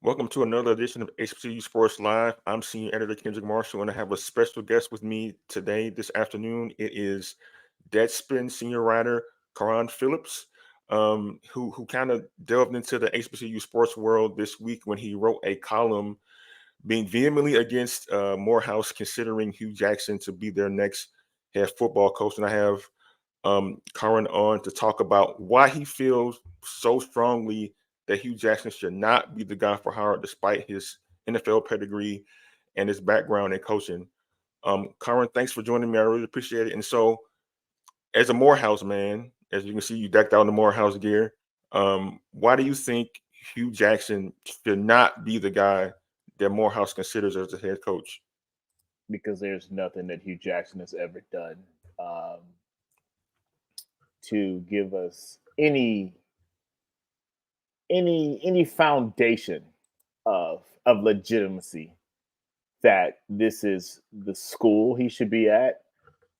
Welcome to another edition of HBCU Sports Live. I'm Senior Editor Kendrick Marshall, and I have a special guest with me today, this afternoon. It is Deadspin senior writer Carron Phillips, who kind of delved into the HBCU sports world this week when he wrote a column being vehemently against Morehouse considering Hugh Jackson to be their next head football coach. And I have Carron on to talk about why he feels so strongly that Hugh Jackson should not be the guy for hire despite his NFL pedigree and his background in coaching. Carron, thanks for joining me. I really appreciate it. And so, as a Morehouse man, as you can see, you decked out in the Morehouse gear. Why do you think Hugh Jackson should not be the guy that Morehouse considers as the head coach? Because there's nothing that Hugh Jackson has ever done um, to give us any foundation of legitimacy that this is the school he should be at,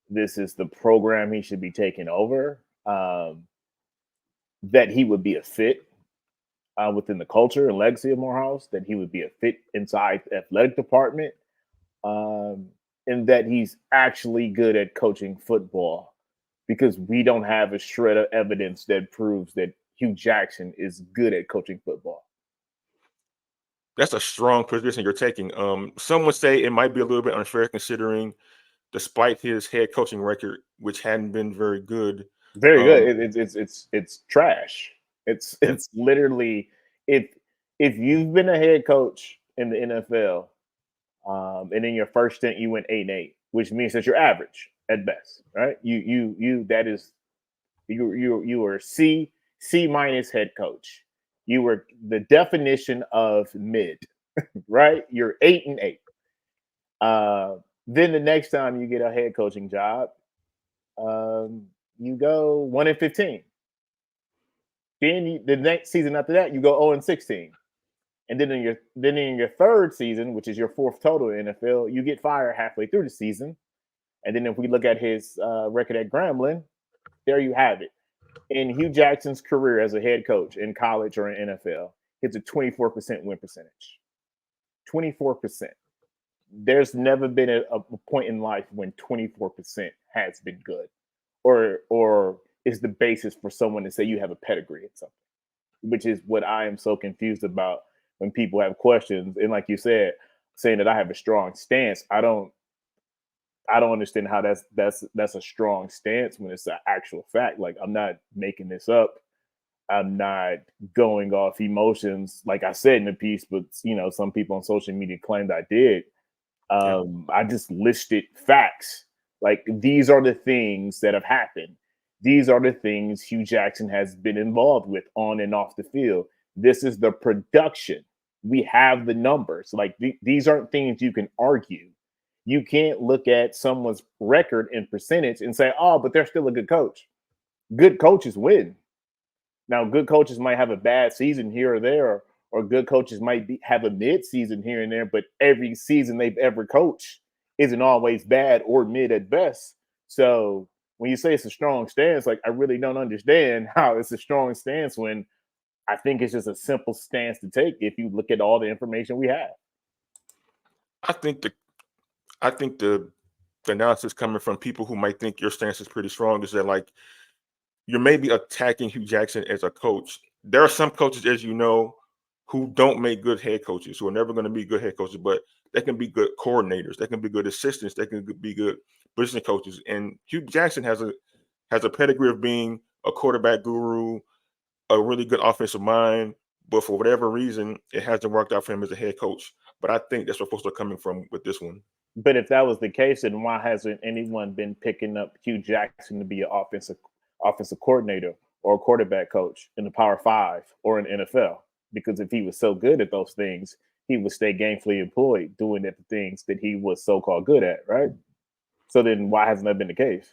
this is the program he should be taking over, that he would be a fit within the culture and legacy of Morehouse, that he would be a fit inside the athletic department, um, and that he's actually good at coaching football because we don't have a shred of evidence that proves that Hugh Jackson is good at coaching football. That's a strong position you're taking. Some would say it might be a little bit unfair considering, despite his head coaching record, which hadn't been very good. Very good. Um, It's trash. It's and it's literally if if you've been a head coach in the NFL, and in your first stint you went 8-8, which means that you're average at best, right? You that is you were C minus head coach. You were the definition of mid, right? You're 8-8. Uh, then the next time you get a head coaching job, you go 1-15. The next season after that, you go 0-16. And then in your third season, which is your fourth total in NFL, you get fired halfway through the season. And then if we look at his record at Grambling, there you have it. In Hugh Jackson's career as a head coach in college or in NFL, it's a 24% win percentage. 24%. There's never been a point in life when 24% has been good, or is the basis for someone to say you have a pedigree at something, which is what I am so confused about when people have questions. And like you said, saying that I have a strong stance, I don't understand how that's a strong stance when it's an actual fact. Like, I'm not making this up. I'm not going off emotions, like I said in the piece, but some people on social media claimed I did. yeah, I just listed facts. Like, these are the things that have happened. These are the things Hugh Jackson has been involved with on and off the field. This is the production. We have the numbers. Like, these aren't things you can argue. You can't look at someone's record and percentage and say, oh, but they're still a good coach. Good coaches win. Now, good coaches might have a bad season here or there, or good coaches might have a mid season here and there, but every season they've ever coached isn't always bad or mid at best. So when you say it's a strong stance, like, I really don't understand how it's a strong stance when I think it's just a simple stance to take if you look at all the information we have. I think the I think the analysis coming from people who might think your stance is pretty strong is that, like, you're maybe attacking Hugh Jackson as a coach. There are some coaches, as you know, who don't make good head coaches, who are never going to be good head coaches, but they can be good coordinators, they can be good assistants, they can be good position coaches. And Hugh Jackson has a pedigree of being a quarterback guru, a really good offensive mind, but for whatever reason, it hasn't worked out for him as a head coach. But I think that's where folks are coming from with this one. But if that was the case, then why hasn't anyone been picking up Hugh Jackson to be an offensive coordinator or a quarterback coach in the Power Five or in the NFL? Because if he was so good at those things, he would stay gainfully employed doing the things that he was so called good at, right? So then why hasn't that been the case?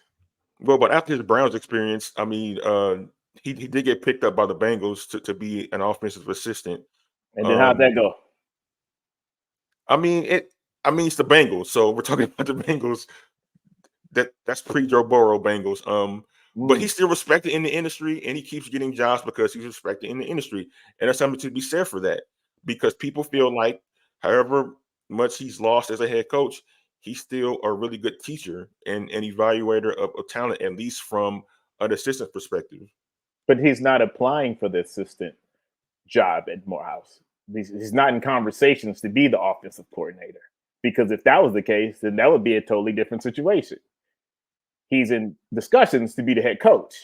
Well, but after his Browns experience, I mean, he did get picked up by the Bengals to be an offensive assistant. And then how'd Um, that go? I mean it. I mean, it's the Bengals, so we're talking about the Bengals. That's pre Joe Burrow Bengals. But Mm. he's still respected in the industry, and he keeps getting jobs because he's respected in the industry, and there's something to be said for that. because people feel like, however much he's lost as a head coach, he's still a really good teacher and an evaluator of talent, at least from an assistant perspective. But he's not applying for the assistant job at Morehouse. He's not in conversations to be the offensive coordinator. Because if that was the case, then that would be a totally different situation. He's in discussions to be the head coach.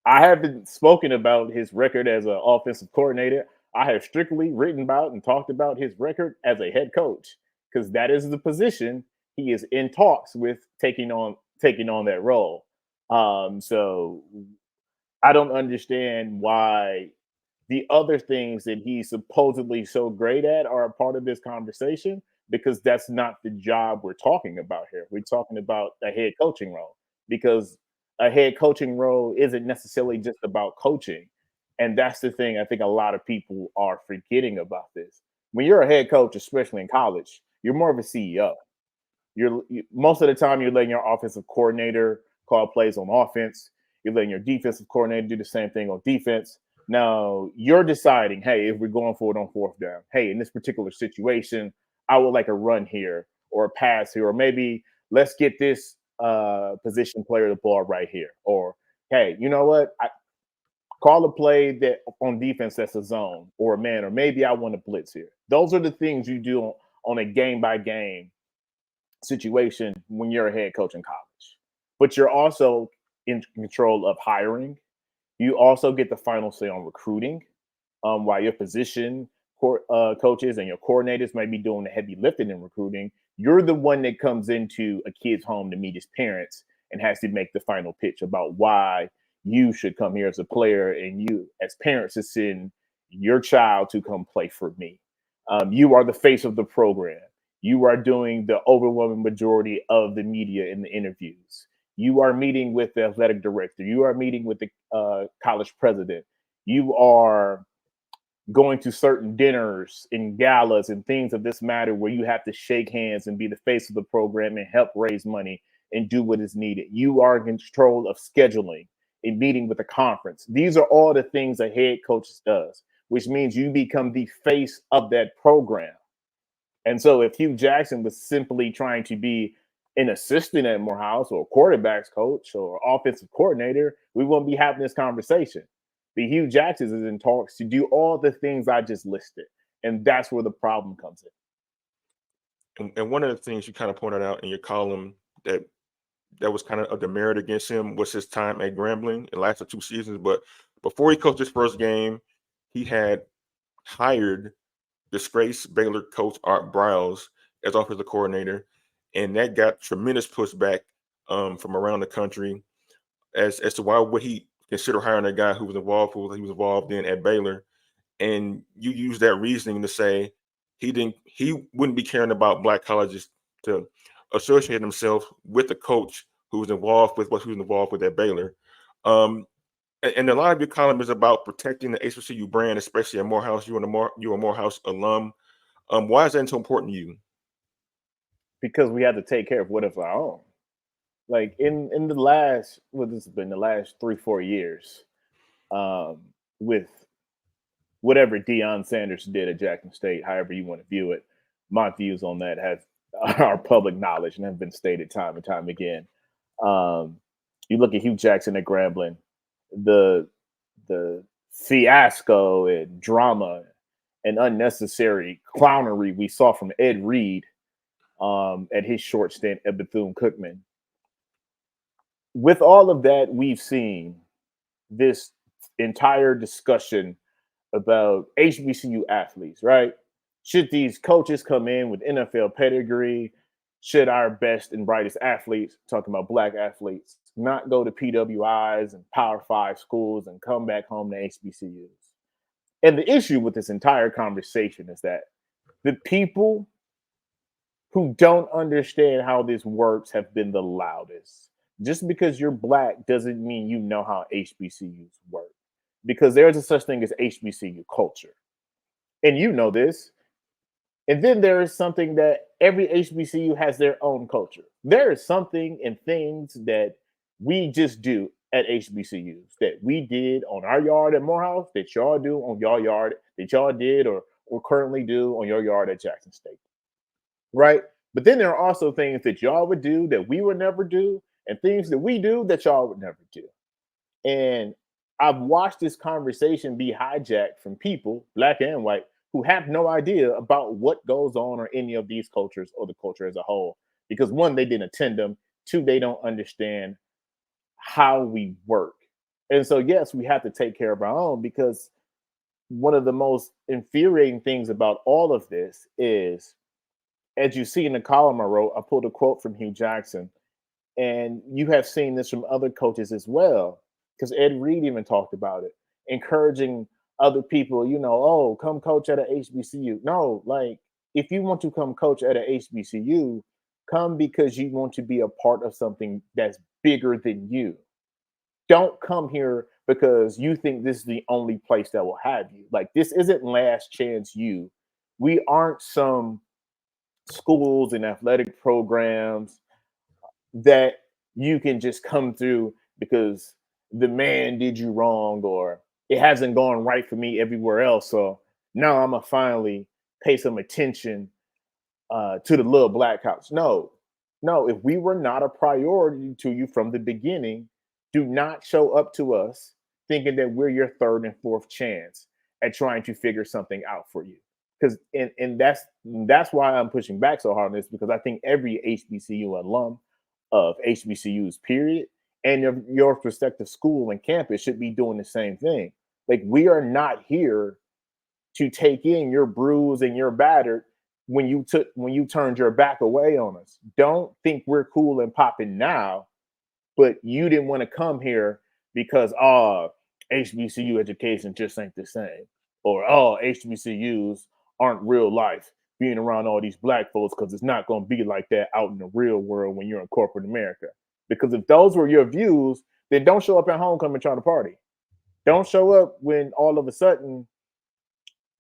I haven't spoken about his record as an offensive coordinator. I have strictly written about and talked about his record as a head coach because that is the position he is in talks with taking on that role. So I don't understand why the other things that he's supposedly so great at are a part of this conversation because that's not the job we're talking about here. We're talking about a head coaching role because a head coaching role isn't necessarily just about coaching. And that's the thing I think a lot of people are forgetting about this. When you're a head coach, especially in college, you're more of a CEO. Most of the time you're letting your offensive coordinator call plays on offense. You're letting your defensive coordinator do the same thing on defense. Now you're deciding, hey, if we're going for it on fourth down, hey, in this particular situation, I would like a run here or a pass here, or maybe let's get this position player the ball right here, or hey, you know what? Call a play that on defense that's a zone or a man, or maybe I want to blitz here. Those are the things you do on a game by game situation when you're a head coach in college. But you're also in control of hiring. You also get the final say on recruiting, while your position coaches and your coordinators might be doing the heavy lifting in recruiting. You're the one that comes into a kid's home to meet his parents and has to make the final pitch about why you should come here as a player and you, as parents, to send your child to come play for me. You are the face of the program. You are doing the overwhelming majority of the media in the interviews. You are meeting with the athletic director. You are meeting with the college president. You are going to certain dinners and galas and things of this matter where you have to shake hands and be the face of the program and help raise money and do what is needed. You are in control of scheduling and meeting with the conference. These are all the things a head coach does, which means you become the face of that program. And so if Hugh Jackson was simply trying to be an assistant at Morehouse or a quarterbacks coach or offensive coordinator, we wouldn't be having this conversation. But Hugh Jackson is in talks to do all the things I just listed. And that's where the problem comes in. And one of the things you kind of pointed out in your column that was kind of a demerit against him was his time at Grambling. It lasted 2 seasons, but before he coached his first game, he had hired disgraced Baylor coach Art Briles as offensive coordinator, and that got tremendous pushback from around the country as to why would he consider hiring a guy who was involved in at Baylor. And you use that reasoning to say he wouldn't be caring about black colleges to associate himself with a coach who was involved with what he was involved with at Baylor. And a lot of your column is about protecting the HBCU brand, especially at Morehouse. You're a Morehouse alum. Why is that so important to you? Because we have to take care of what of our own. Like in the last, what this has been the last 3-4 years, with whatever Deion Sanders did at Jackson State, however you want to view it, my views on that have are public knowledge and have been stated time and time again. You look at Hugh Jackson at Grambling, the fiasco and drama and unnecessary clownery we saw from Ed Reed at his short stint at Bethune-Cookman. With all of that, we've seen this entire discussion about HBCU athletes, right? Should these coaches come in with NFL pedigree? Should our best and brightest athletes, talking about black athletes, not go to PWIs and Power Five schools and come back home to HBCUs? And the issue with this entire conversation is that the people who don't understand how this works have been the loudest. Just because you're black doesn't mean you know how HBCUs work, because there's a such thing as HBCU culture. And you know this. And then there is something that every HBCU has their own culture. There is something and things that we just do at HBCUs that we did on our yard at Morehouse, that y'all do on y'all yard, that y'all did or currently do on your yard at Jackson State, right? But then there are also things that y'all would do that we would never do, and things that we do that y'all would never do. And I've watched this conversation be hijacked from people, black and white, who have no idea about what goes on or any of these cultures or the culture as a whole. Because one, they didn't attend them. Two, they don't understand how we work. And so, yes, we have to take care of our own, because one of the most infuriating things about all of this is, as you see in the column I wrote, I pulled a quote from Hugh Jackson, and you have seen this from other coaches as well, because Ed Reed even talked about it, encouraging other people, oh, come coach at a HBCU. No, like, if you want to come coach at a HBCU, come because you want to be a part of something that's bigger than you. Don't come here because you think this is the only place that will have you. Like, this isn't Last Chance U. We aren't some schools and athletic programs that you can just come through because the man did you wrong, or it hasn't gone right for me everywhere else. So now I'm gonna finally pay some attention to the little black house. No, no. If we were not a priority to you from the beginning, do not show up to us thinking that we're your third and fourth chance at trying to figure something out for you. Because and that's why I'm pushing back so hard on this, because I think every HBCU alum of HBCUs, period, and your respective school and campus should be doing the same thing. Like, we are not here to take in your bruise and your battered when you turned your back away on us. Don't think we're cool and popping now, but you didn't want to come here because HBCU education just ain't the same, or HBCUs aren't real life, being around all these black folks, because it's not going to be like that out in the real world when you're in corporate America. Because if those were your views, then don't show up at homecoming trying to party. Don't show up when all of a sudden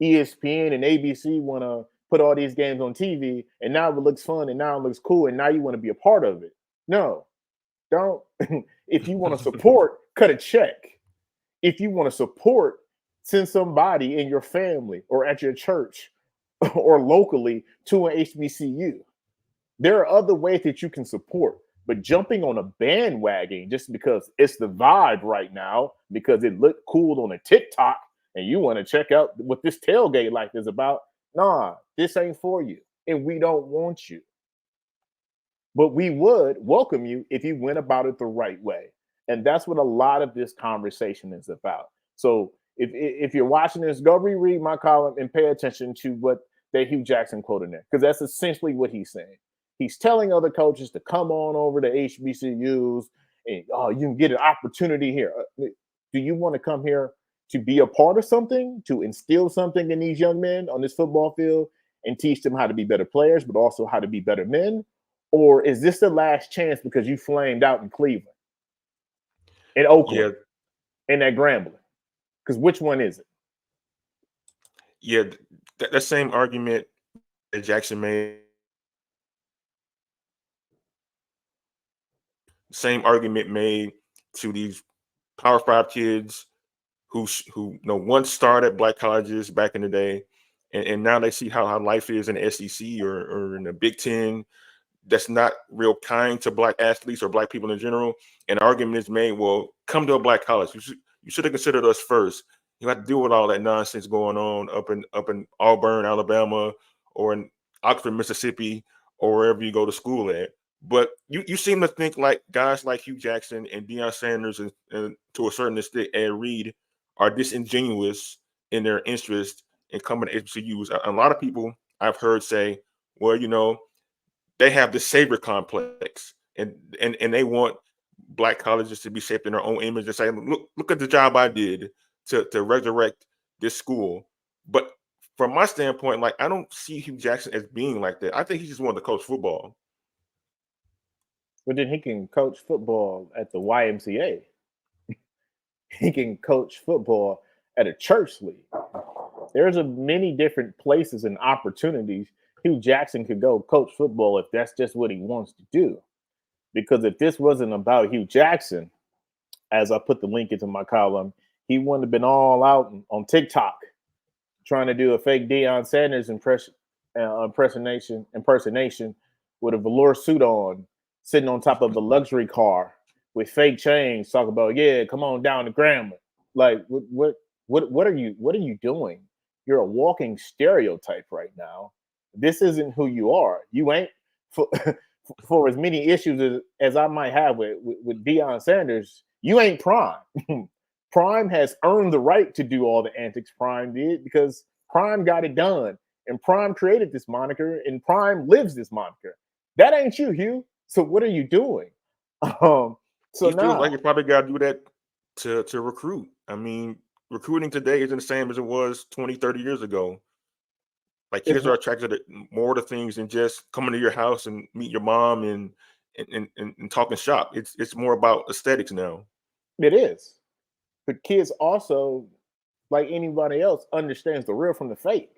ESPN and ABC want to put all these games on TV, and now it looks fun, and now it looks cool, and now you want to be a part of it. No, don't. If you want to support, cut a check. If you want to support, send somebody in your family or at your church or locally to an HBCU. There are other ways that you can support, but jumping on a bandwagon just because it's the vibe right now, because it looked cool on a TikTok, and you want to check out what this tailgate life is about. Nah, this ain't for you, and we don't want you. But we would welcome you if you went about it the right way. And that's what a lot of this conversation is about. So if you're watching this, go reread my column and pay attention to what that Hugh Jackson quote in there, because that's essentially what he's saying. He's telling other coaches to come on over to HBCUs, and you can get an opportunity here. Do you want to come here to be a part of something, to instill something in these young men on this football field and teach them how to be better players, but also how to be better men? Or is this the last chance because you flamed out in Cleveland, in Oakland, and at Grambling? Because which one is it? Yeah, that same argument that Jackson made, same argument made to these Power Five kids who once started at black colleges back in the day, and now they see how life is in the SEC or in the Big Ten. That's not real kind to black athletes or black people in general. An argument is made, well, come to a black college. You should have considered us first. You have to deal with all that nonsense going on up in Auburn, Alabama, or in Oxford, Mississippi, or wherever you go to school at. But you seem to think like guys like Hugh Jackson and Deion Sanders and to a certain extent Ed Reed are disingenuous in their interest in coming to HBCUs. A lot of people I've heard say, well, they have the savior complex, and they want black colleges to be shaped in their own image and say, look at the job I did to resurrect this school. But from my standpoint, like, I don't see Hugh Jackson as being like that. I think he just wanted to coach football. But then he can coach football at the YMCA. He can coach football at a church league. There's many different places and opportunities Hugh Jackson could go coach football if that's just what he wants to do. Because if this wasn't about Hugh Jackson, as I put the link into my column, he wouldn't have been all out on TikTok trying to do a fake Deion Sanders impersonation with a velour suit on, sitting on top of a luxury car with fake chains, talk about, yeah, come on down to Grambling. Like, what are you doing? You're a walking stereotype right now. This isn't who you are. You ain't for, for as many issues as I might have with Deion Sanders. You ain't Prime. Prime has earned the right to do all the antics Prime did because Prime got it done, and Prime created this moniker, and Prime lives this moniker. That ain't you, Hugh. So what are you doing? So He feels now like you probably got to do that to recruit. I mean, recruiting today isn't the same as it was 20, 30 years ago. Like it's kids are attracted to more to things than just coming to your house and meet your mom and talking shop. It's more about aesthetics now. it is. But kids also, like anybody else, understands the real from the fake.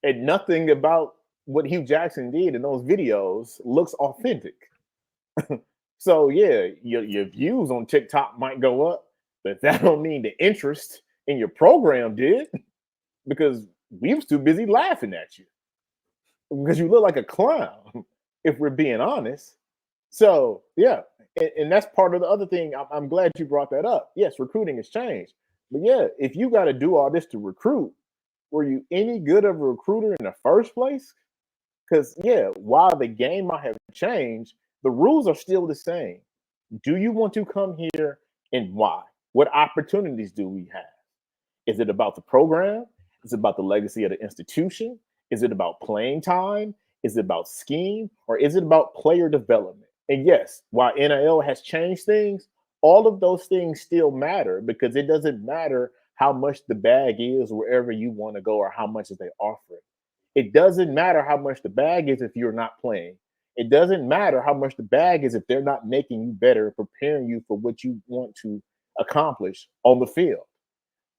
And nothing about what Hugh Jackson did in those videos looks authentic. So yeah, your views on TikTok might go up, but that don't mean the interest in your program did, because we was too busy laughing at you because you look like a clown, if we're being honest. So yeah, and that's part of the other thing. I'm glad you brought that up. Yes, recruiting has changed, but yeah, if you got to do all this to recruit, were you any good of a recruiter in the first place? Because yeah, while the game might have changed, the rules are still the same. Do you want to come here, and why? What opportunities do we have? Is it about the program? Is it about the legacy of the institution? Is it about playing time? Is it about scheme? Or is it about player development? And yes, while NIL has changed things, all of those things still matter, because it doesn't matter how much the bag is wherever you want to go or how much they offer it. It doesn't matter how much the bag is if you're not playing. It doesn't matter how much the bag is if they're not making you better, preparing you for what you want to accomplish on the field.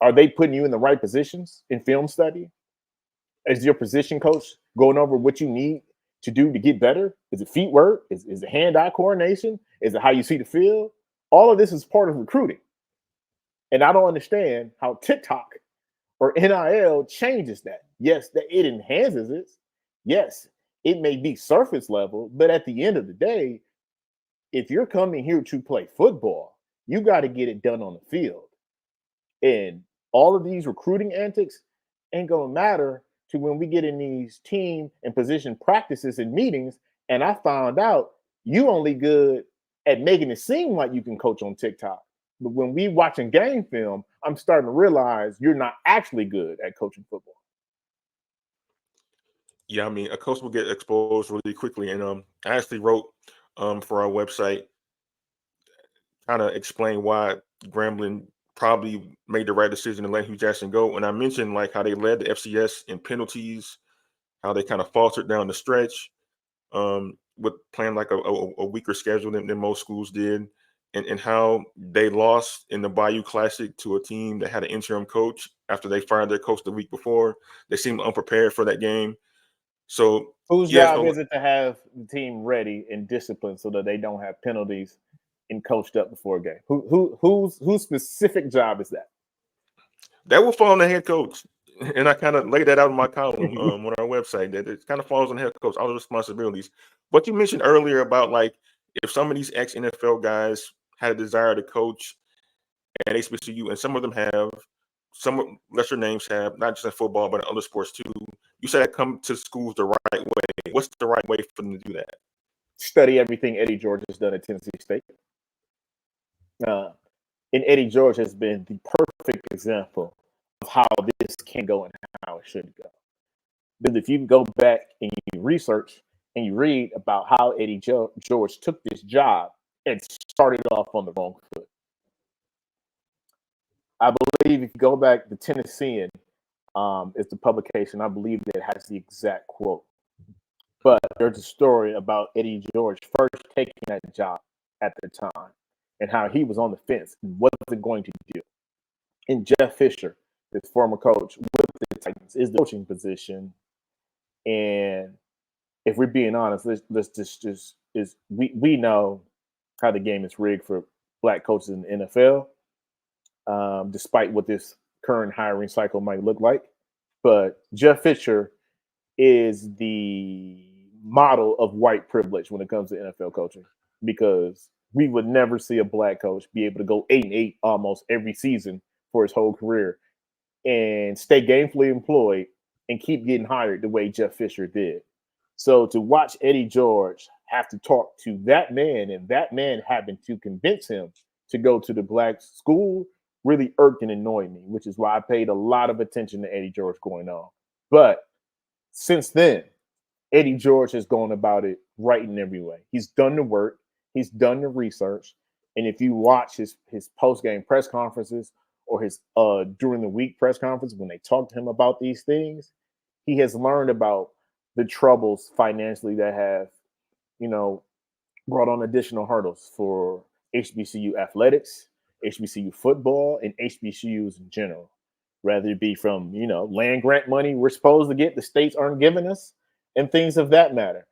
Are they putting you in the right positions in film study? Is your position coach going over what you need to do to get better? Is it feet work? Is it hand-eye coordination? Is it how you see the field? All of this is part of recruiting. And I don't understand how TikTok or NIL changes that. Yes, that it enhances it. Yes, it may be surface level, but at the end of the day, if you're coming here to play football, you got to get it done on the field. And all of these recruiting antics ain't gonna matter to when we get in these team and position practices and meetings. And I found out you only good at making it seem like you can coach on TikTok. But when we watching game film, I'm starting to realize you're not actually good at coaching football. Yeah, I mean, a coach will get exposed really quickly, and I actually wrote for our website, kind of explain why Grambling probably made the right decision to let Hugh Jackson go. And I mentioned like how they led the FCS in penalties, how they kind of faltered down the stretch, with playing like a weaker schedule than most schools did, and how they lost in the Bayou Classic to a team that had an interim coach after they fired their coach the week before. They seemed unprepared for that game. So Whose yes, job is it to have the team ready and disciplined so that they don't have penalties and coached up before a game? Whose specific job is that? that will fall on the head coach. And I kind of laid that out in my column on our website, that it kind of falls on the head coach, all the responsibilities. But you mentioned earlier about like if some of these ex NFL guys had a desire to coach at HBCU, and some of them have, some lesser names have, not just in football but in other sports too. You said come to schools the right way. What's the right way for them to do that? Study everything Eddie George has done at Tennessee State. Uh, and Eddie George has been the perfect example of how this can go and how it should go. Because if you go back and you research and you read about how Eddie George took this job and started off on the wrong foot. I believe if you go back, the Tennessean is the publication. I believe that has the exact quote. But there's a story about Eddie George first taking that job at the time and how he was on the fence and wasn't going to do. And Jeff Fisher, his former coach with the Titans, is the coaching position. And if we're being honest, let's just is we know how the game is rigged for black coaches in the NFL, despite what this current hiring cycle might look like. But Jeff Fisher is the model of white privilege when it comes to NFL coaching, because we would never see a black coach be able to go 8-8 almost every season for his whole career and stay gainfully employed and keep getting hired the way Jeff Fisher did. So to watch Eddie George have to talk to that man and that man having to convince him to go to the black school really irked and annoyed me, which is why I paid a lot of attention to Eddie George going on. But since then, Eddie George has gone about it right in every way. He's done the work, he's done the research, and if you watch his post-game press conferences or his during the week press conference when they talk to him about these things, he has learned about the troubles financially that have, brought on additional hurdles for HBCU athletics, HBCU football, and HBCUs in general. Rather it be from, land grant money we're supposed to get, the states aren't giving us, and things of that matter.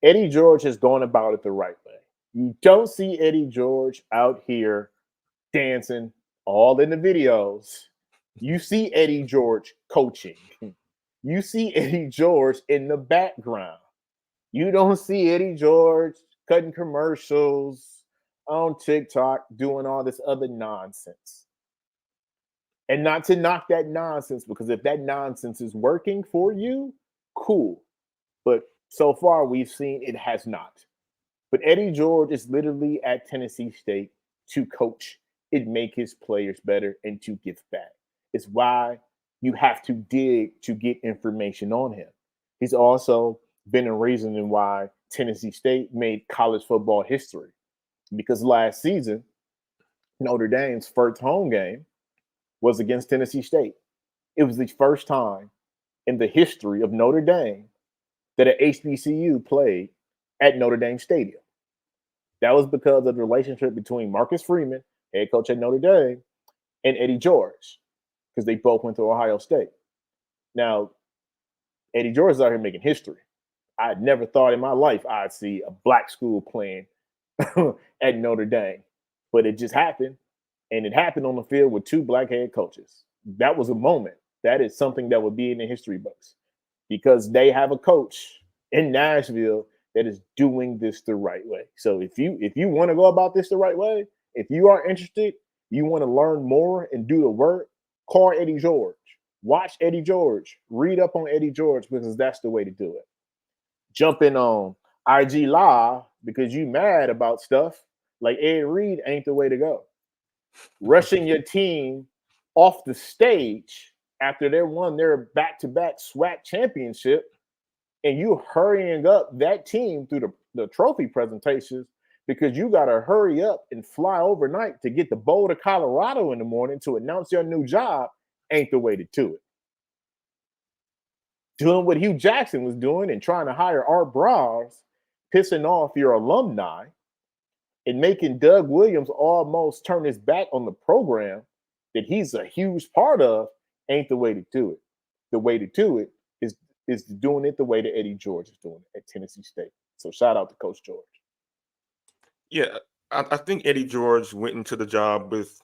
Eddie George has gone about it the right way. You don't see Eddie George out here dancing all in the videos. You see Eddie George coaching. You see Eddie George in the background. You don't see Eddie George cutting commercials on TikTok, doing all this other nonsense. And not to knock that nonsense, because if that nonsense is working for you, cool. But so far, we've seen it has not. But Eddie George is literally at Tennessee State to coach and make his players better and to give back. It's why you have to dig to get information on him. He's also been a reason why Tennessee State made college football history, because last season, Notre Dame's first home game was against Tennessee State. It was the first time in the history of Notre Dame that an HBCU played at Notre Dame Stadium. That was because of the relationship between Marcus Freeman, head coach at Notre Dame, and Eddie George, because they both went to Ohio State. Now, Eddie George is out here making history. I had never thought in my life I'd see a black school playing at Notre Dame, but it just happened, and it happened on the field with two black head coaches. That was a moment. That is something that would be in the history books, because they have a coach in Nashville that is doing this the right way. So if you want to go about this the right way, if you are interested, you want to learn more and do the work, call Eddie George. Watch Eddie George. Read up on Eddie George, because that's the way to do it. Jumping on IG Live because you mad about stuff like Ed Reed ain't the way to go. Rushing your team off the stage after they won their back-to-back SWAC championship, and you hurrying up that team through the trophy presentations because you got to hurry up and fly overnight to get the boat to Colorado in the morning to announce your new job ain't the way to do it. Doing what Hue Jackson was doing and trying to hire Art Bras, pissing off your alumni, and making Doug Williams almost turn his back on the program that he's a huge part of ain't the way to do it. The way to do it is doing it the way that Eddie George is doing it at Tennessee State. So shout out to Coach George. Yeah, I think Eddie George went into the job with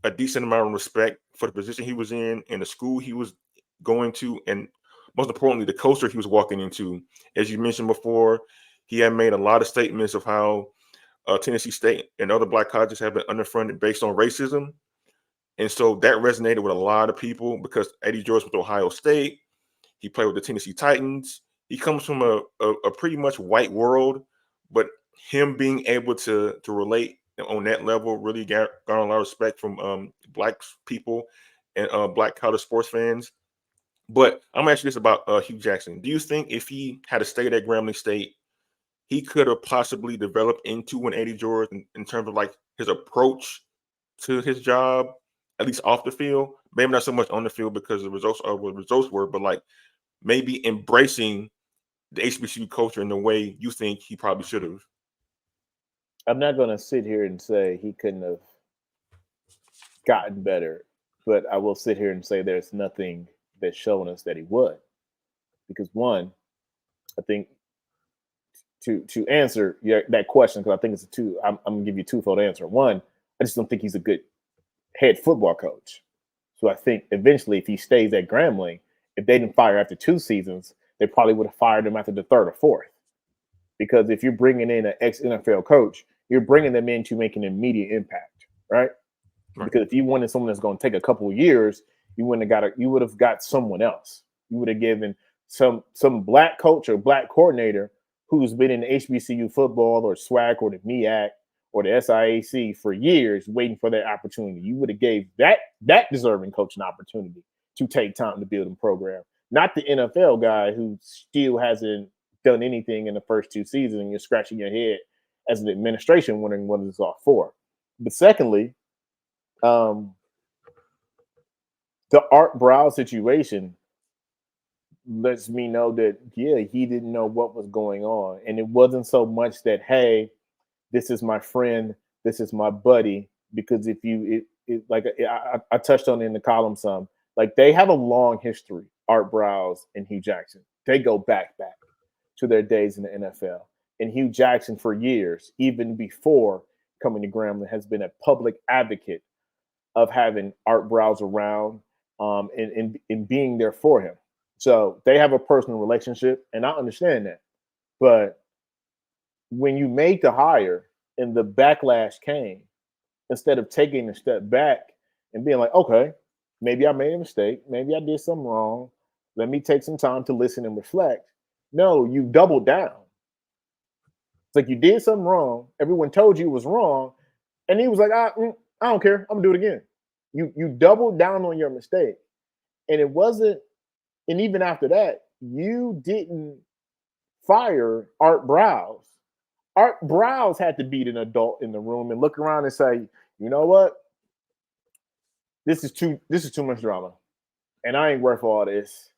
a decent amount of respect for the position he was in and the school he was going to, and most importantly, the culture he was walking into. As you mentioned before, he had made a lot of statements of how Tennessee State and other black colleges have been underfunded based on racism. And so that resonated with a lot of people, because Eddie George went to Ohio State. He played with the Tennessee Titans. He comes from a pretty much white world, but him being able to relate on that level really got a lot of respect from black people and black college sports fans. But I'm gonna ask you this about Hugh Jackson. Do you think if he had stayed at Grambling State, he could have possibly developed into an Eddie George in terms of like his approach to his job, at least off the field? Maybe not so much on the field because the results are what results were, but like maybe embracing the HBCU culture in the way you think he probably should have. I'm not going to sit here and say he couldn't have gotten better, but I will sit here and say there's nothing that's showing us that he would. Because one, I think to answer that question, because I think it's I'm going to give you a twofold answer. One, I just don't think he's a good head football coach. So I think eventually, if he stays at Grambling If they didn't fire after 2 seasons, they probably would have fired him after the 3rd or 4th. Because if you're bringing in an ex-NFL coach, you're bringing them in to make an immediate impact, right? Because if you wanted someone that's going to take a couple of years, you wouldn't have got you would have got someone else. You would have given some black coach or black coordinator who's been in HBCU football or SWAC or the MEAC or the SIAC for years, waiting for that opportunity. You would have gave that deserving coach an opportunity to take time to build a program, not the NFL guy who still hasn't done anything in the first 2 seasons, and you're scratching your head as an administration wondering what it's all for. But secondly, the Art Brow situation lets me know that he didn't know what was going on, and it wasn't so much that, hey, this is my friend, this is my buddy, because if you like I touched on it in the column some, like they have a long history, Art Browse and Hue Jackson. They go back to their days in the NFL. And Hue Jackson, for years, even before coming to Grambling, has been a public advocate of having Art Browse around and being there for him. So they have a personal relationship, and I understand that. But when you made the hire and the backlash came, instead of taking a step back and being like, okay, maybe I made a mistake, maybe I did something wrong, let me take some time to listen and reflect. No, you doubled down. It's like you did something wrong. Everyone told you it was wrong. And he was like, I don't care. I'm gonna do it again. You doubled down on your mistake. And it wasn't, and even after that, you didn't fire Art Browse. Art Browse had to be an adult in the room and look around and say, you know what? This is too much drama. And I ain't worth all this.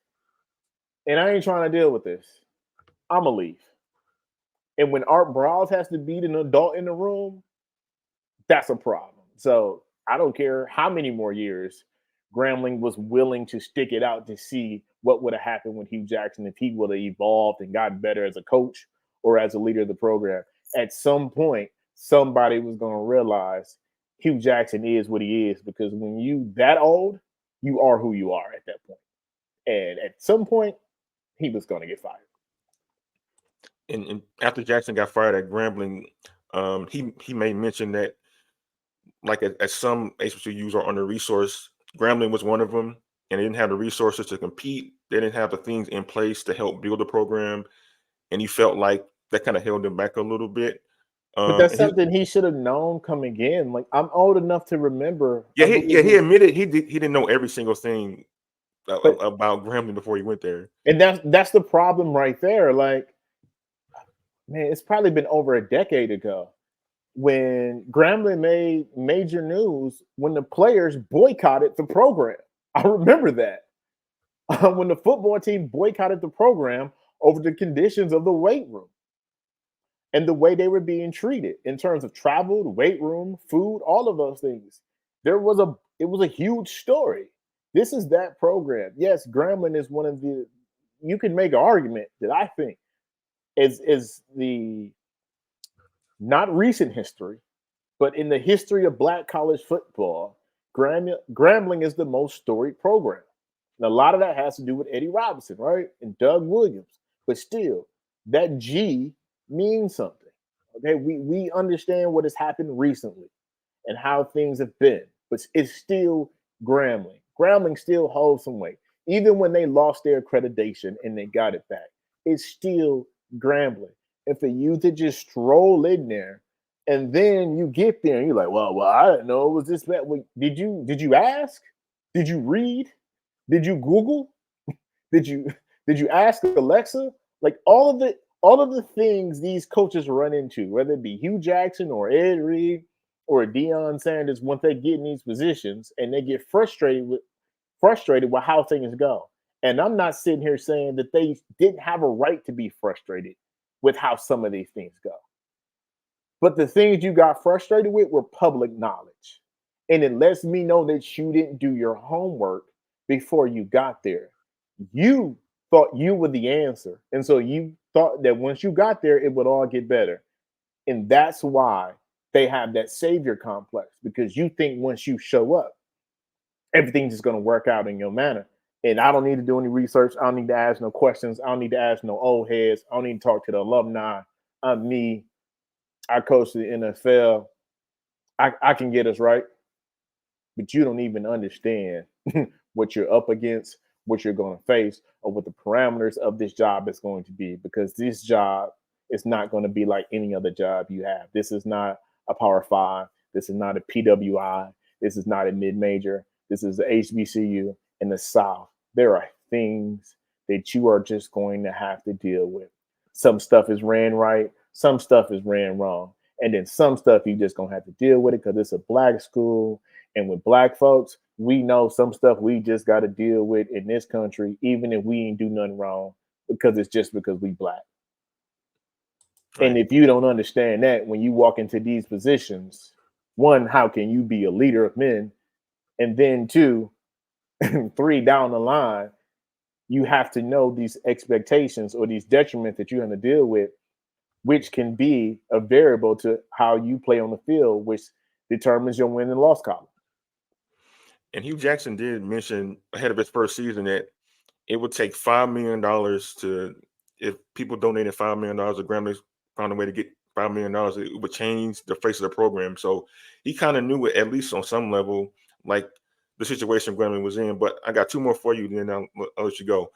And I ain't trying to deal with this. I'ma leave. And when Art Browse has to be an adult in the room, that's a problem. So I don't care how many more years Grambling was willing to stick it out to see what would have happened with Hugh Jackson if he would have evolved and gotten better as a coach or as a leader of the program. At some point, somebody was going to realize Hugh Jackson is what he is, because when you that old, you are who you are at that point. And at some point, he was going to get fired. And after Jackson got fired at Grambling, he made mention that, like, as some HBCUs are under resourced, Grambling was one of them, and they didn't have the resources to compete. They didn't have the things in place to help build the program, and he felt like that kind of held him back a little bit. But that's something he should have known coming in. Like, I'm old enough to remember. Yeah, he admitted he didn't know every single thing about Grambling before he went there. And that's the problem right there. Like, man, it's probably been over a decade ago when Grambling made major news when the players boycotted the program. I remember that. When the football team boycotted the program over the conditions of the weight room and the way they were being treated in terms of travel, the weight room, food, all of those things. It was a huge story. This is that program. Yes, Grambling is one of the, you can make an argument that I think is the not recent history, but in the history of Black college football, Grambling is the most storied program. And a lot of that has to do with Eddie Robinson, right? And Doug Williams. But still, that G means something. Okay, we understand what has happened recently and how things have been, but it's still Grambling. Grambling still holds some weight. Even when they lost their accreditation and they got it back, it's still Grambling. And for you to just stroll in there and then you get there and you're like, well, I didn't know it was this bad. Well, did you ask? Did you read? Did you Google? Did you ask Alexa? Like all of the things these coaches run into, whether it be Hue Jackson or Ed Reed or Deion Sanders, once they get in these positions and they get frustrated with how things go. And I'm not sitting here saying that they didn't have a right to be frustrated with how some of these things go. But the things you got frustrated with were public knowledge. And it lets me know that you didn't do your homework before you got there. You thought you were the answer. And so you thought that once you got there, it would all get better. And that's why they have that savior complex, because you think once you show up, everything's just going to work out in your manner. And I don't need to do any research. I don't need to ask no questions. I don't need to ask no old heads. I don't need to talk to the alumni. I'm me. I coach the NFL. I can get us right, but you don't even understand what you're up against, what you're going to face, or what the parameters of this job is going to be, because this job is not going to be like any other job you have. This is not a Power Five. This is not a PWI. This is not a mid-major. This is the HBCU in the South. There are things that you are just going to have to deal with. Some stuff is ran right. Some stuff is ran wrong. And then some stuff you just going to have to deal with it because it's a Black school. And with Black folks, we know some stuff we just got to deal with in this country, even if we ain't do nothing wrong, because it's just because we Black. Right. And if you don't understand that when you walk into these positions, one, how can you be a leader of men? And then two, three, down the line, you have to know these expectations or these detriments that you have to deal with, which can be a variable to how you play on the field, which determines your win and loss column. And Hugh Jackson did mention ahead of his first season that it would take $5 million to, if people donated $5 million, the Grambling found a way to get $5 million, it would change the face of the program. So he kind of knew it, at least on some level, like the situation Grambling was in. But I got two more for you, then I'll let you go.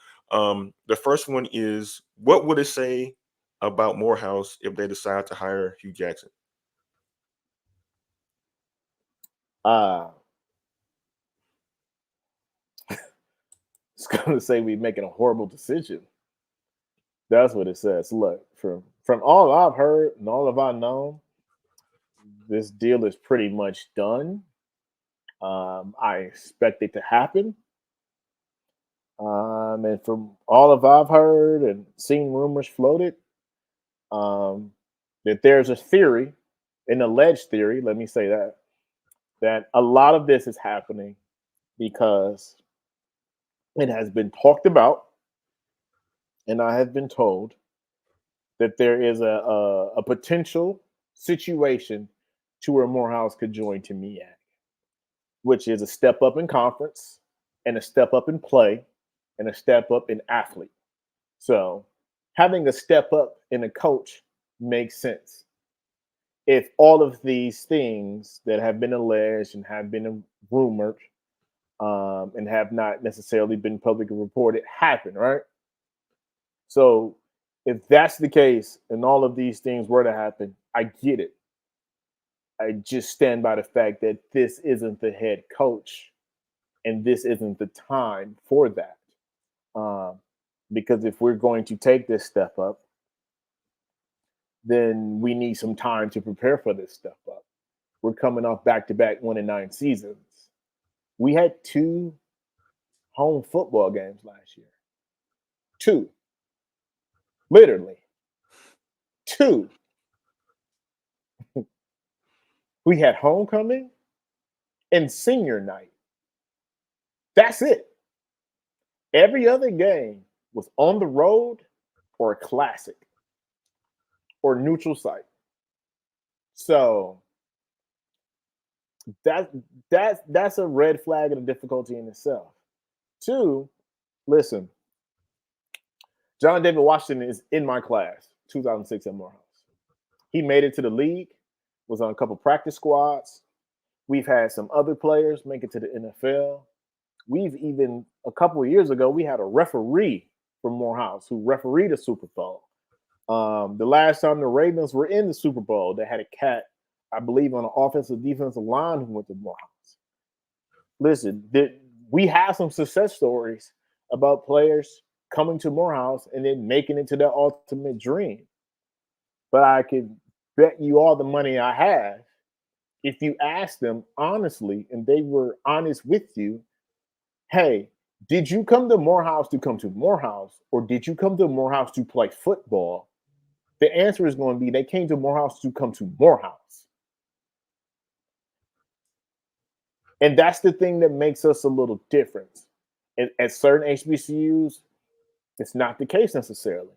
The first one is, what would it say about Morehouse if they decide to hire Hugh Jackson? It's going to say we're making a horrible decision. That's what it says. Look, from all I've heard and all of I know, this deal is pretty much done. I expect it to happen. And from all of I've heard and seen rumors floated, that there's a theory, an alleged theory, let me say that a lot of this is happening because it has been talked about, and I have been told that there is a potential situation to where Morehouse could join to MEAC, which is a step up in conference and a step up in play and a step up in athlete. So having a step up in a coach makes sense. If all of these things that have been alleged and have been rumored and have not necessarily been publicly reported happen, right? So if that's the case and all of these things were to happen, I get it. I just stand by the fact that this isn't the head coach and this isn't the time for that. Because if we're going to take this step up, then we need some time to prepare for this step up. We're coming off back-to-back 1-9 seasons. We had 2 home football games last year. 2. Literally. 2. We had homecoming and senior night. That's it. Every other game was on the road or a classic or neutral site. So that's a red flag and a difficulty in itself. 2, listen, John David Washington is in my class, 2006 at Morehouse. He made it to the league, was on a couple practice squads. We've had some other players make it to the NFL. We've even, a couple of years ago, we had a referee from Morehouse who refereed a Super Bowl. The last time the Ravens were in the Super Bowl, they had a cat, I believe, on the offensive defensive line who went to Morehouse. Listen, we have some success stories about players coming to Morehouse and then making it to their ultimate dream. But I could bet you all the money I have, if you ask them honestly and they were honest with you, hey, did you come to Morehouse to come to Morehouse, or did you come to Morehouse to play football? The answer is going to be they came to Morehouse to come to Morehouse. And that's the thing that makes us a little different. At certain HBCUs, it's not the case necessarily.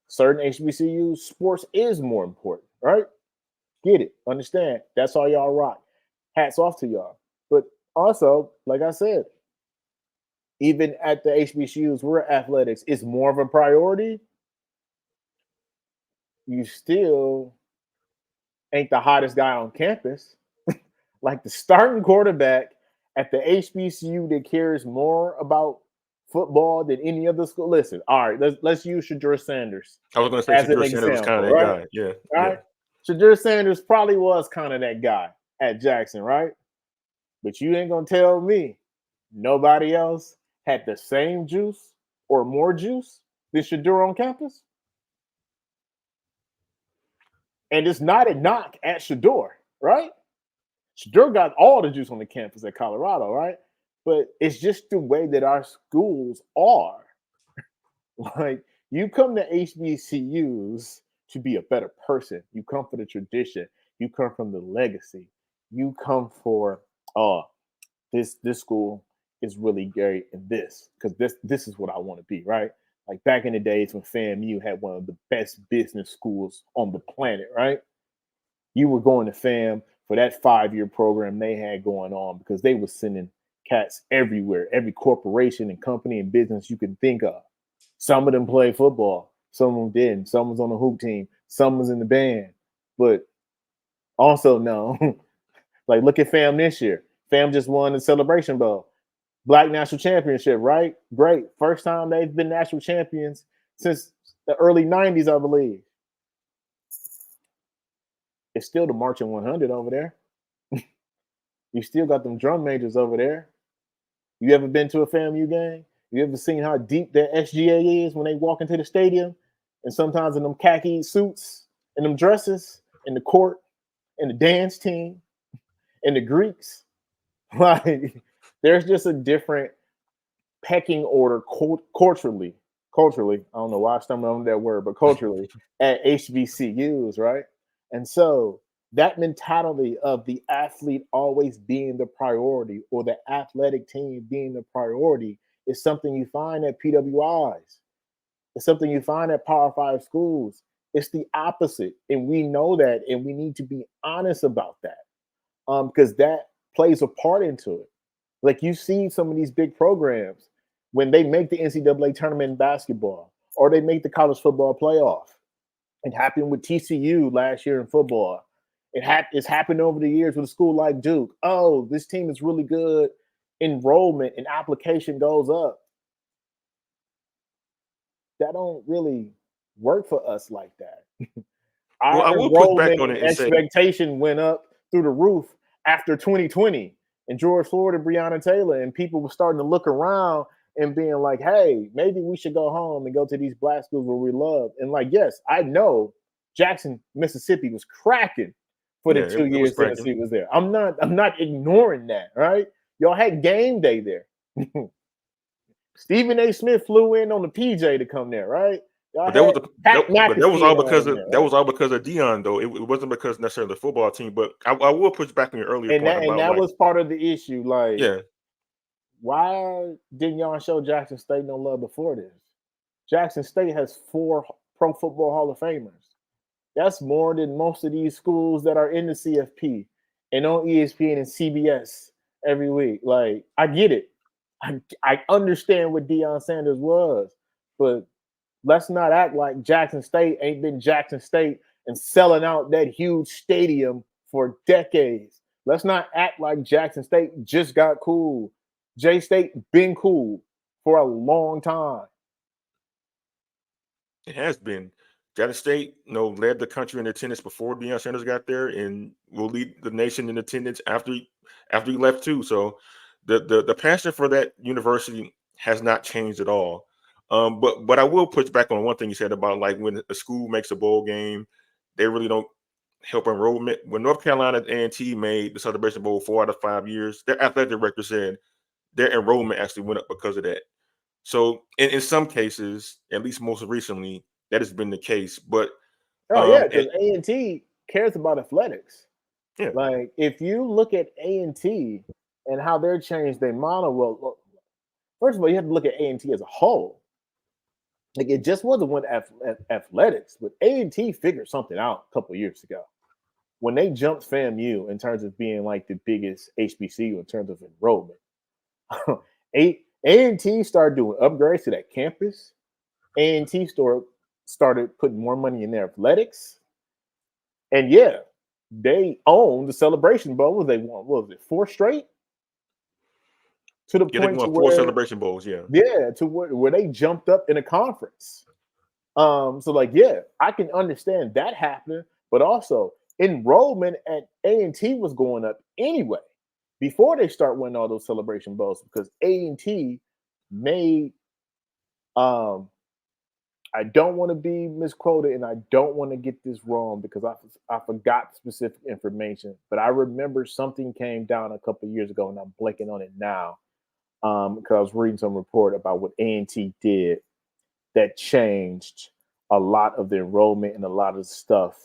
Certain HBCUs, sports is more important, right? Get it, understand. That's all y'all rock. Hats off to y'all. But also, like I said, even at the HBCUs where athletics is more of a priority, you still ain't the hottest guy on campus. Like the starting quarterback at the HBCU that cares more about football than any other school. Listen, all right, let's use Shadur Sanders I was going to say as an Shadur Sanders was kind example, of that right? guy. Yeah, All yeah. right. Shadur Sanders probably was kind of that guy at Jackson, right? But you ain't gonna tell me nobody else had the same juice or more juice than Shadur on campus. And it's not a knock at Shadur, right? Shadur got all the juice on the campus at Colorado, right? But it's just the way that our schools are. Like, you come to HBCUs to be a better person. You come for the tradition. You come from the legacy. You come for this school is really great in this because this is what I want to be, right? Like back in the days when FAMU had one of the best business schools on the planet, right? You were going to FAM for that 5-year program they had going on because they were sending cats everywhere, every corporation and company and business you can think of. Some of them played football, some of them didn't. Some was on the hoop team, some was in the band. But also, no, like look at FAM this year. FAM just won the Celebration Bowl. Black National Championship, right? Great. First time they've been national champions since the early 90s, I believe. It's still the Marching 100 over there. You still got them drum majors over there. You ever been to a FAMU game? You ever seen how deep their SGA is when they walk into the stadium? And sometimes in them khaki suits and them dresses in the court and the dance team and the Greeks. Like, there's just a different pecking order culturally. Culturally, I don't know why I stumbled on that word, but culturally at HBCUs, right? And so that mentality of the athlete always being the priority or the athletic team being the priority is something you find at PWIs. It's something you find at Power 5 schools. It's the opposite. And we know that, and we need to be honest about that. Because that plays a part into it. Like you see some of these big programs when they make the NCAA tournament in basketball or they make the college football playoff. It happened with TCU last year in football. It's happened over the years with a school like Duke. Oh, this team is really good. Enrollment and application goes up. That don't really work for us like that. Well, I Our will push back enrollment on it and and say, expectation went up through the roof after 2020 and George Floyd and Breonna Taylor, and people were starting to look around and being like, hey, maybe we should go home and go to these black schools where we love. And like, yes, I know Jackson, Mississippi was cracking for the yeah, 2 it was years cracking. Tennessee was there. I'm not ignoring that, right? Y'all had game day there. Stephen A. Smith flew in on the PJ to come there, right? Y'all But that was had Pat but that was McAfee all and all because them of there, right? Dion though. It wasn't because necessarily the football team. But I will push back on your earlier And point that about like, was part of the issue. Like, yeah, why didn't y'all show Jackson State no love before this? Jackson State has 4 Pro Football Hall of Famers. That's more than most of these schools that are in the CFP and on ESPN and CBS every week. Like, I get it. I understand what Deion Sanders was, but let's not act like Jackson State ain't been Jackson State and selling out that huge stadium for decades. Let's not act like Jackson State just got cool. J State been cool for a long time. it has been. Jackson State, led the country in attendance before Deion Sanders got there, and will lead the nation in attendance after he left too. So the passion for that university has not changed at all. But I will push back on one thing you said about like when a school makes a bowl game, they really don't help enrollment. When North Carolina A&T made the Celebration Bowl 4 out of 5 years, their athletic director said their enrollment actually went up because of that. So in some cases, at least most recently, that has been the case. But Oh yeah, and because A&T cares about athletics. yeah, Like if you look at A&T and how they're changed their model, well, look, first of all, you have to look at A&T as a whole. Like it just wasn't one athletics, but A&T figured something out a couple years ago when they jumped FAMU in terms of being like the biggest HBCU in terms of enrollment. A&T started doing upgrades to that campus. A&T started putting more money in their athletics. And yeah, they own the Celebration Bowl. They won, what was it, 4 straight? To the Yeah, they point to won 4 where, Celebration Bowls. Yeah. yeah, to where they jumped up in a conference. So like, yeah, I can understand that happening, but also enrollment at A&T was going up anyway before they start winning all those Celebration Bowls because A&T made I don't want to be misquoted and I don't want to get this wrong because I forgot specific information, but I remember something came down a couple of years ago and I'm blanking on it now because I was reading some report about what A&T did that changed a lot of the enrollment and a lot of the stuff,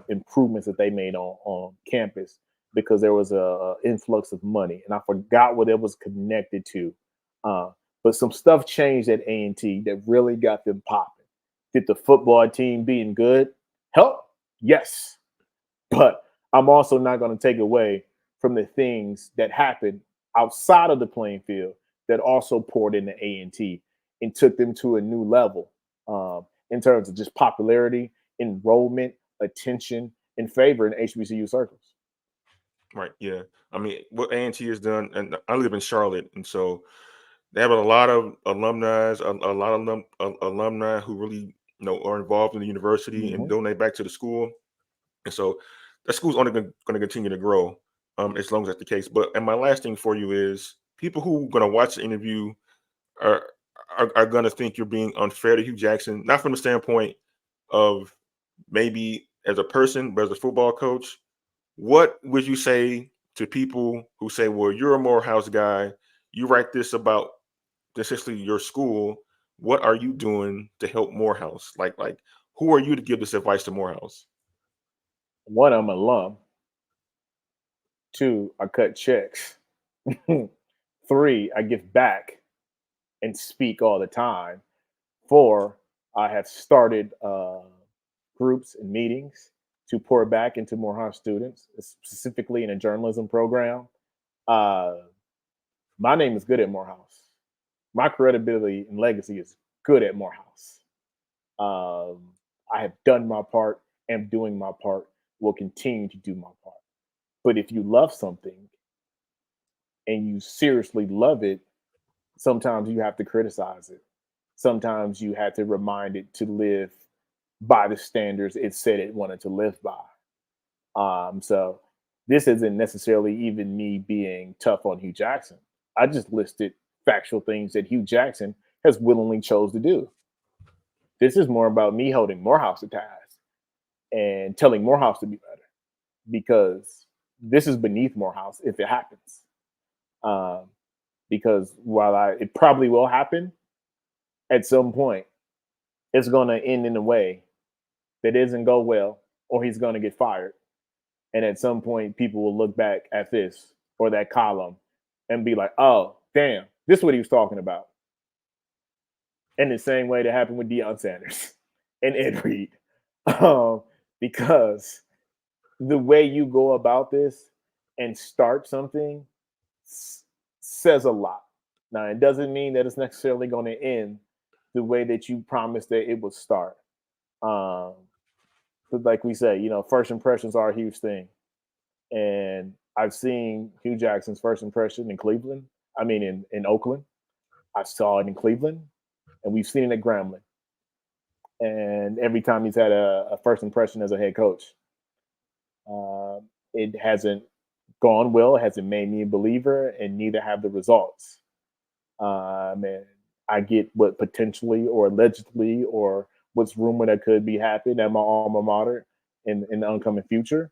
improvements that they made on campus because there was a influx of money, and I forgot what it was connected to. Uh, but some stuff changed at A&T that really got them popping. Did the football team being good help? Yes, but I'm also not going to take away from the things that happened outside of the playing field that also poured into A&T and took them to a new level in terms of just popularity, enrollment, attention, and favor in HBCU circles. Right. Yeah. I mean, what A&T has done, and I live in Charlotte, and so they have a lot of alumni, a lot of alumni who really are involved in the university and Mm-hmm. donate back to the school, and so that school's only going to continue to grow, as long as that's the case. But and my last thing for you is people who are going to watch the interview are are going to think you're being unfair to Hugh Jackson, not from the standpoint of maybe as a person, but as a football coach. What would you say to people who say, "Well, you're a Morehouse guy. You write this about essentially your school. What are you doing to help Morehouse? Like, who are you to give this advice to Morehouse?" One, I'm an alum. Two, I cut checks. Three, I give back and speak all the time. Four, I have started groups and meetings to pour back into Morehouse students, specifically in a journalism program. Uh, my name is good at Morehouse. My credibility and legacy is good at Morehouse. Um, I have done my part, am doing my part, will continue to do my part. But if you love something and you seriously love it, sometimes you have to criticize it. Sometimes you have to remind it to live by the standards it said it wanted to live by. So this isn't necessarily even me being tough on Hugh Jackson. I just listed factual things that Hugh Jackson has willingly chose to do. This is more about me holding Morehouse to task and telling Morehouse to be better because this is beneath Morehouse if it happens. Um, because while it probably will happen at some point, it's going to end in a way that doesn't go well, or he's going to get fired. And at some point, people will look back at this or that column and be like, "Oh, damn, this is what he was talking about." In the same way that happened with Deion Sanders and Ed Reed, um, because the way you go about this and start something says a lot. Now, it doesn't mean that it's necessarily going to end the way that you promised that it would start. Um, but like we say, first impressions are a huge thing. And I've seen Hugh Jackson's first impression in Cleveland. I mean, in Oakland. I saw it in Cleveland, and we've seen it at Grambling. And every time he's had a first impression as a head coach, uh, it hasn't gone well. It hasn't made me a believer, and neither have the results. And I get what potentially or allegedly or what's rumored that could be happening at my alma mater in the oncoming future.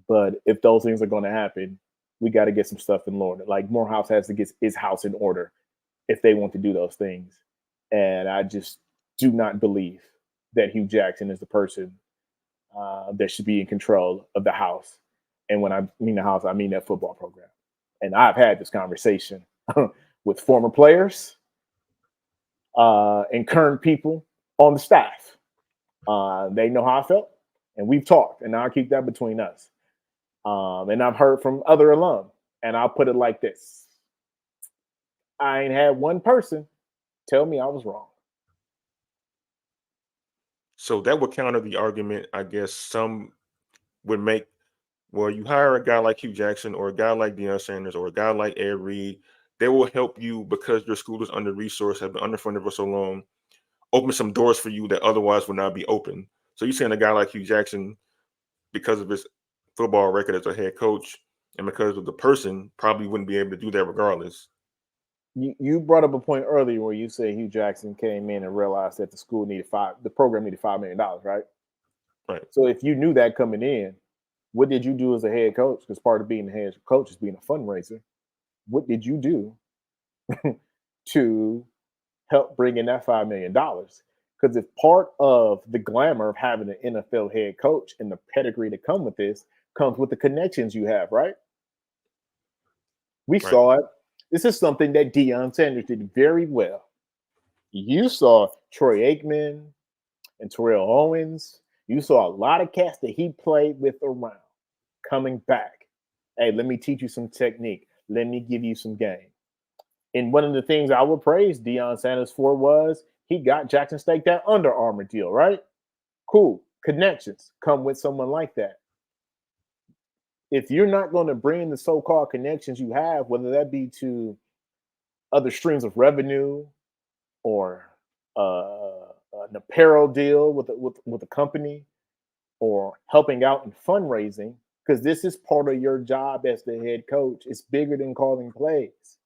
But if those things are going to happen, we got to get some stuff in order. Like Morehouse has to get his house in order if they want to do those things. And I just do not believe that Hugh Jackson is the person that should be in control of the house. And when I mean the house, I mean that football program. And I've had this conversation with former players and current people on the staff. They know how I felt, and we've talked, and I'll keep that between us. And I've heard from other alum, and I'll put it like this. I ain't had one person tell me I was wrong. So that would counter the argument, I guess some would make. Well, you hire a guy like Hugh Jackson or a guy like Deion Sanders or a guy like Ed Reed. They will help you because your school is under resourced, have been underfunded for so long, open some doors for you that otherwise would not be open. So you're saying a guy like Hugh Jackson, because of his football record as a head coach and because of the person, probably wouldn't be able to do that regardless. You brought up a point earlier where you said Hugh Jackson came in and realized that the program needed $5 million, right? Right. So if you knew that coming in, what did you do as a head coach? Because part of being a head coach is being a fundraiser. What did you do to help bring in that $5 million? Because if part of the glamour of having an NFL head coach and the pedigree to come with this comes with the connections you have, right? We Right. saw it. This is something that Deion Sanders did very well. You saw Troy Aikman and Terrell Owens. You saw a lot of cats that he played with around coming back. Hey, let me teach you some technique. Let me give you some game. And one of the things I would praise Deion Sanders for was he got Jackson State that Under Armour deal, right? Cool. Connections come with someone like that. If you're not going to bring the so-called connections you have, whether that be to other streams of revenue or an apparel deal with a company or helping out in fundraising, because this is part of your job as the head coach. It's bigger than calling plays,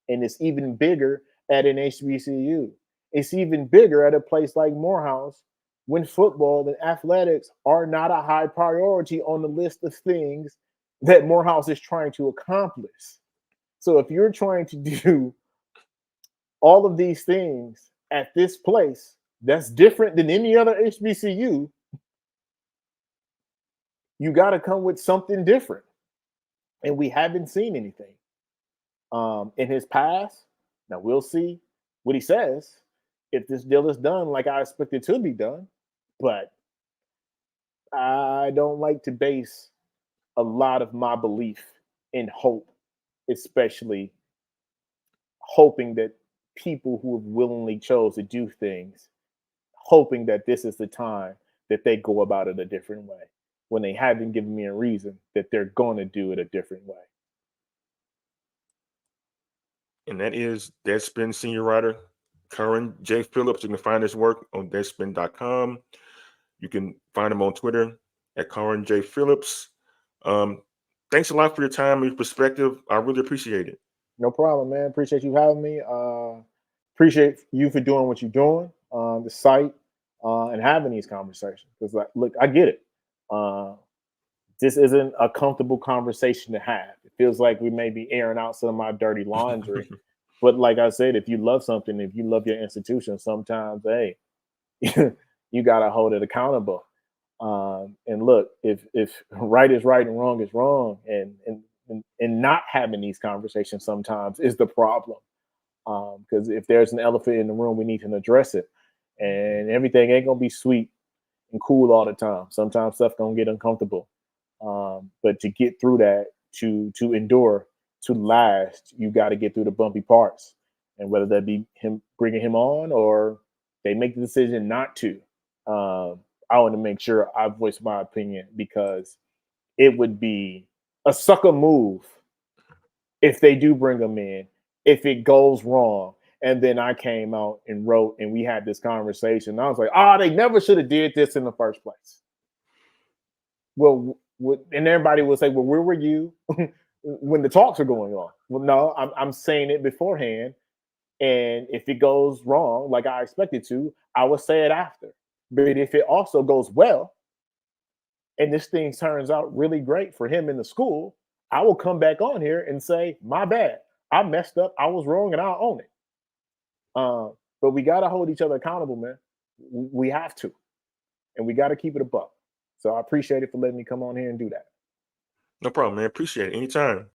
and it's even bigger at an HBCU. It's even bigger at a place like Morehouse when football and athletics are not a high priority on the list of things that Morehouse is trying to accomplish. So if you're trying to do all of these things at this place that's different than any other HBCU, you got to come with something different. And we haven't seen anything in his past. Now we'll see what he says if this deal is done like I expect it to be done. But I don't like to base a lot of my belief in hope, especially hoping that people who have willingly chose to do things, hoping that this is the time that they go about it a different way when they haven't given me a reason that they're going to do it a different way. And that is Deadspin senior writer Carron J. Phillips. You can find his work on deadspin.com. You can find him on Twitter at Carron J. Phillips. Um, Thanks a lot for your time and your perspective. I really appreciate it. No problem, man. Appreciate you having me. Appreciate you for doing what you're doing, the site, and having these conversations. Because, like, look, I get it. Uh, this isn't a comfortable conversation to have. It feels like we may be airing out some of my dirty laundry. But like I said, if you love something, if you love your institution, sometimes, hey, you gotta hold it accountable. And look, if right is right and wrong is wrong, and not having these conversations sometimes is the problem. Because if there's an elephant in the room, we need to address it. And everything ain't gonna be sweet and cool all the time. Sometimes stuff gonna get uncomfortable. But to get through that, to endure, to last, you got to get through the bumpy parts. And whether that be him bringing him on or they make the decision not to, I want to make sure I voice my opinion because it would be a sucker move if they do bring him in, if it goes wrong. And then I came out and wrote, and we had this conversation. I was like, they never should have did this in the first place. Well, and everybody will say, well, where were you when the talks are going on? Well, no, I'm saying it beforehand. And if it goes wrong, like I expected to, I will say it after. But if it also goes well, and this thing turns out really great for him in the school, I will come back on here and say, my bad. I messed up. I was wrong and I'll own it. But we got to hold each other accountable, man. We have to. And we got to keep it a buck. So I appreciate it for letting me come on here and do that. No problem, man. Appreciate it. Anytime.